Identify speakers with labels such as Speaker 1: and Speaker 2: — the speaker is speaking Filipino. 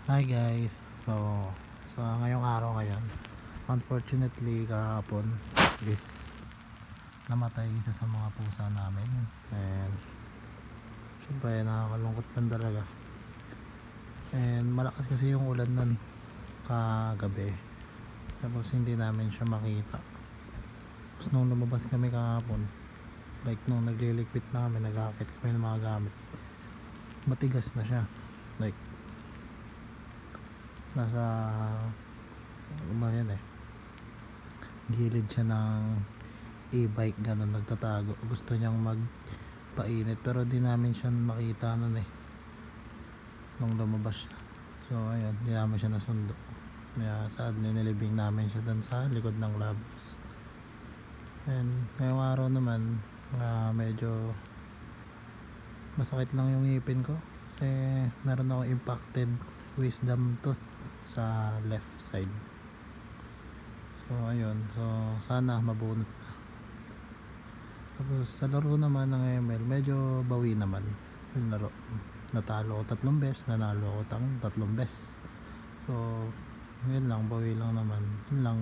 Speaker 1: Hi guys. So ngayong araw ngayon, unfortunately kahapon is namatay isa sa mga pusa namin. And syempre nakakalungkot lang talaga. And malakas kasi yung ulan nun kagabi. Tapos hindi namin siya makita. Tapos nung lumabas kami kahapon, like nung nagliligpit na kami, nag-aakit kami ng mga gamit, matigas na siya. Like nasa yan gilid siya ng e-bike, ganun, nagtatago. Gusto niyang magpainit pero di namin siya makita nun nung lumabas siya. So ayun, di namin siya nasundo. Kaya sad, nilibing namin siya dun sa likod ng labs. And ngayong araw naman, medyo masakit lang yung ngipin ko kasi meron ako impacted wisdom tooth sa left side. So ayun, so sana mabunot na. Tapos sa laro naman ng ML, medyo bawi naman yung laro. Natalo ko 3 beses, nanalo ko 3 beses. So yun lang, bawi lang naman. Yun lang.